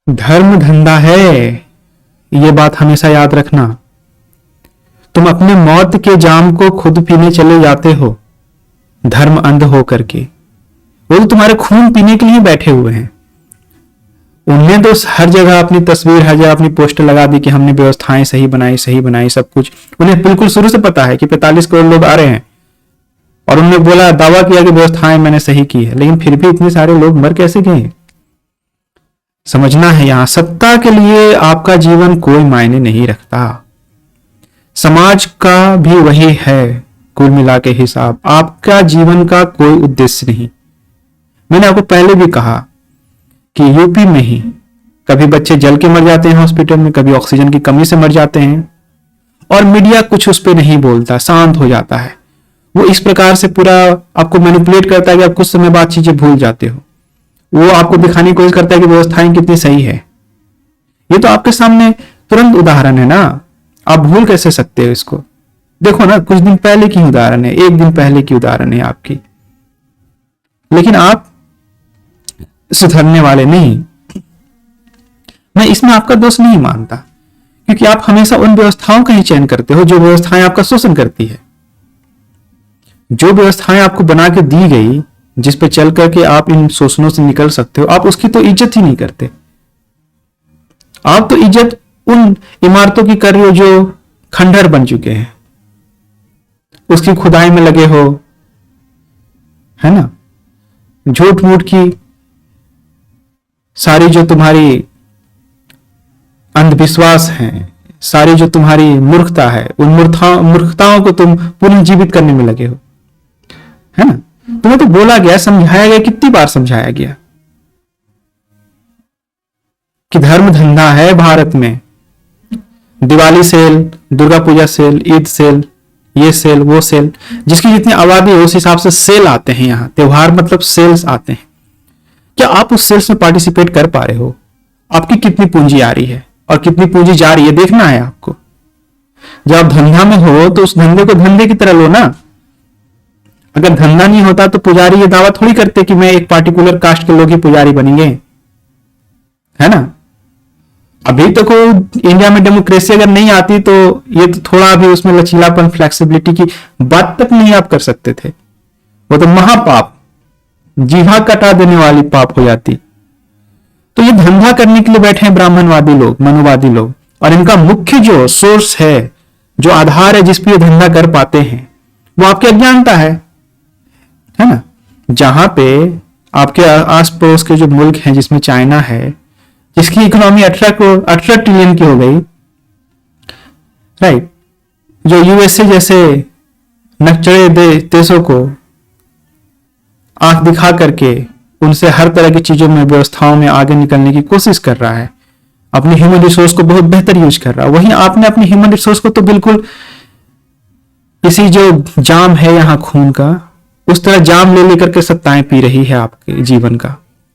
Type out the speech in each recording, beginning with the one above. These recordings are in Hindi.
धर्म धंधा है, ये बात हमेशा याद रखना। तुम अपने मौत के जाम को खुद पीने चले जाते हो, धर्म अंध हो करके। वो तो तुम्हारे खून पीने के लिए बैठे हुए हैं। उनने तो हर जगह अपनी तस्वीर, हर जगह अपनी पोस्टर लगा दी कि हमने व्यवस्थाएं सही बनाई सब कुछ। उन्हें बिल्कुल शुरू से पता है कि 45 करोड़ लोग आ रहे हैं, और उन्होंने बोला, दावा किया कि व्यवस्थाएं मैंने सही की है, लेकिन फिर भी इतने सारे लोग मर कैसे गए। समझना है, यहां सत्ता के लिए आपका जीवन कोई मायने नहीं रखता। समाज का भी वही है, कुल मिला के हिसाब आपका जीवन का कोई उद्देश्य नहीं। मैंने आपको पहले भी कहा कि यूपी में ही कभी बच्चे जल के मर जाते हैं हॉस्पिटल में, कभी ऑक्सीजन की कमी से मर जाते हैं, और मीडिया कुछ उस पर नहीं बोलता, शांत हो जाता है। वो इस प्रकार से पूरा आपको मैनिपुलेट करता है कि आप कुछ समय बाद चीजें भूल जाते हो। वो आपको दिखाने की कोशिश करता है कि व्यवस्थाएं कितनी सही है। ये तो आपके सामने तुरंत उदाहरण है ना, आप भूल कैसे सकते हो इसको। देखो ना, कुछ दिन पहले की उदाहरण है, एक दिन पहले की उदाहरण है आपकी, लेकिन आप सुधरने वाले नहीं। मैं इसमें आपका दोष नहीं मानता, क्योंकि आप हमेशा उन व्यवस्थाओं का ही चयन करते हो जो व्यवस्थाएं आपका शोषण करती है। जो व्यवस्थाएं आपको बना के दी गई, जिस पे चल करके आप इन शोषणों से निकल सकते हो, आप उसकी तो इज्जत ही नहीं करते। आप तो इज्जत उन इमारतों की कर रहे हो जो खंडहर बन चुके हैं, उसकी खुदाई में लगे हो, है ना। झूठ मूठ की सारी जो तुम्हारी अंधविश्वास है, सारी जो तुम्हारी मूर्खता है, उन मूर्खताओं को तुम पुनर्जीवित करने में लगे हो, है ना। तुम्हें तो बोला गया, समझाया गया, कितनी बार समझाया गया कि धर्म धंधा है भारत में। Diwali cell, Durga Puja cell, Eid cell, ये सेल, वो सेल, जिसकी जितनी आबादी है उस हिसाब से सेल आते हैं। यहाँ त्योहार मतलब सेल्स आते हैं। क्या आप उस सेल्स में पार्टिसिपेट कर पा रहे हो? आपकी कितनी पूंजी आ रही है और कितनी पूंजी जा रही है, देखना है आपको। जब आप धंधा में हो तो उस धंधे को धंधे की तरह लो ना। अगर धंधा नहीं होता तो पुजारी ये दावा थोड़ी करते कि मैं एक पार्टिकुलर कास्ट के लोग ही पुजारी बनेंगे, है ना। अभी तक तो इंडिया में डेमोक्रेसी अगर नहीं आती तो ये तो थोड़ा भी उसमें लचीलापन, फ्लेक्सिबिलिटी की बात तक नहीं आप कर सकते थे। वो तो महापाप, जीवा कटा देने वाली पाप हो जाती। तो ये धंधा करने के लिए बैठे हैं ब्राह्मणवादी लोग, मनुवादी लोग, और इनका मुख्य जो सोर्स है, जो आधार है जिस पे ये धंधा कर पाते हैं, वो आपकी अज्ञानता है ना। जहां पे आपके आस पड़ोस के जो मुल्क हैं, जिसमें चाइना है, जिसकी इकोनॉमी 18 ट्रिलियन की हो गई, राइट, जो यूएसए जैसे नक्चड़े देशों को आंख दिखा करके उनसे हर तरह की चीजों में, व्यवस्थाओं में आगे निकलने की कोशिश कर रहा है, अपनी ह्यूमन रिसोर्स को बहुत बेहतर यूज कर रहा है। वहीं आपने अपनी ह्यूमन रिसोर्स को तो बिल्कुल इसी जो जाम है यहाँ खून का, उस तरह जाम ले लेकर के सत्ताएं पी रही है आपके जीवन का।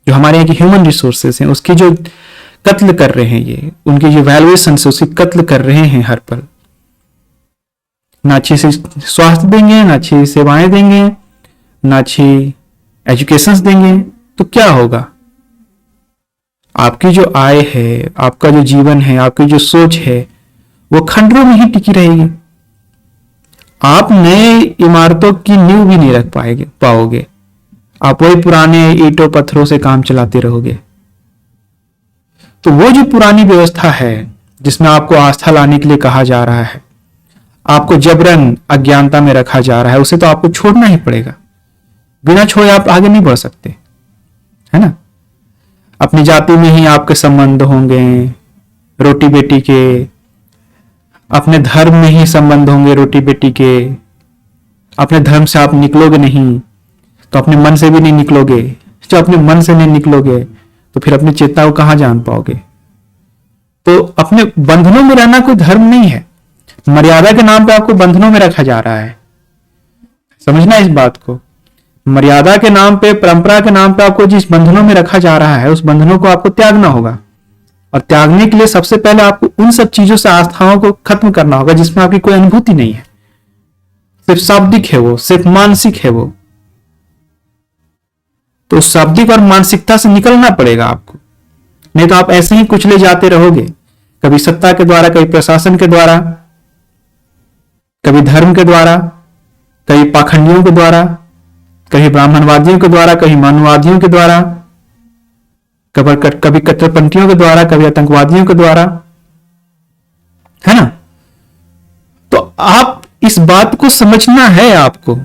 जो हमारे यहाँ की ह्यूमन रिसोर्सेस हैं उसकी जो कत्ल कर रहे हैं, ये उनकी जो वैल्यूएशन है उसकी कत्ल कर रहे हैं हर पल। ना अच्छी से स्वास्थ्य देंगे, ना अच्छी सेवाएं देंगे, ना अच्छी एजुकेशन देंगे, तो क्या होगा? आपकी जो आय है, आपका जो जीवन है, आपकी जो सोच है, वो खंडरों में ही टिकी रहेगी। आप नए इमारतों की नींव भी नहीं रख पाओगे। आप वही पुराने ईंटों पत्थरों से काम चलाते रहोगे। तो वो जो पुरानी व्यवस्था है जिसमें आपको आस्था लाने के लिए कहा जा रहा है, आपको जबरन अज्ञानता में रखा जा रहा है, उसे तो आपको छोड़ना ही पड़ेगा। बिना छोड़े आप आगे नहीं बढ़ सकते, है ना। अपनी जाति में ही आपके संबंध होंगे रोटी बेटी के, अपने धर्म में ही संबंध होंगे रोटी बेटी के। अपने धर्म से आप निकलोगे नहीं तो अपने मन से भी नहीं निकलोगे। जो अपने मन से नहीं निकलोगे तो फिर अपनी चेतना को कहां जान पाओगे? तो अपने बंधनों में रहना कोई धर्म नहीं है। मर्यादा के नाम पे आपको बंधनों में रखा जा रहा है, समझना इस बात को। मर्यादा के नाम पे, परंपरा के नाम पे आपको जिस बंधनों में रखा जा रहा है, उस बंधनों को आपको त्यागना होगा। और त्यागने के लिए सबसे पहले आपको उन सब चीजों से आस्थाओं को खत्म करना होगा जिसमें आपकी कोई अनुभूति नहीं है, सिर्फ शाब्दिक है वो, सिर्फ मानसिक है वो। तो शाब्दिक और मानसिकता से निकलना पड़ेगा आपको। नहीं तो आप ऐसे ही कुचले जाते रहोगे, कभी सत्ता के द्वारा, कभी प्रशासन के द्वारा, कभी धर्म के द्वारा, कभी पाखंडियों के द्वारा, कभी ब्राह्मणवादियों के द्वारा, कभी मानववादियों के द्वारा, कभी कट्टरपंथियों के द्वारा, कभी आतंकवादियों के द्वारा, है ना। तो आप इस बात को समझना है आपको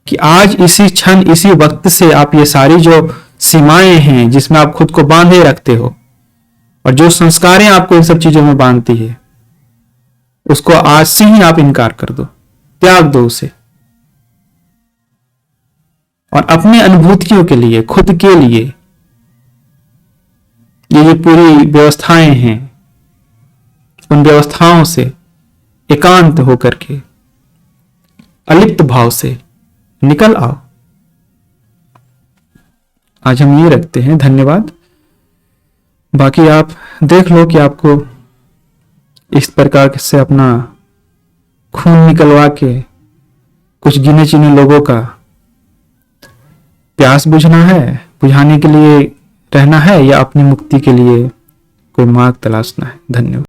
कि आज इसी क्षण, इसी वक्त से आप ये सारी जो सीमाएं हैं जिसमें आप खुद को बांधे रखते हो और जो संस्कारें आपको इन सब चीजों में बांधती है, उसको आज से ही आप इनकार कर दो, त्याग दो उसे, और अपनी अनुभूतियों के लिए, खुद के लिए ये जो पूरी व्यवस्थाएं हैं, उन व्यवस्थाओं से एकांत होकर के अलिप्त भाव से निकल आओ। आज हम ये रखते हैं। धन्यवाद। बाकी आप देख लो कि आपको इस प्रकार से अपना खून निकलवा के कुछ गिने चुने लोगों का प्यास बुझना है, बुझाने के लिए रहना है, या अपनी मुक्ति के लिए कोई मार्ग तलाशना है। धन्यवाद।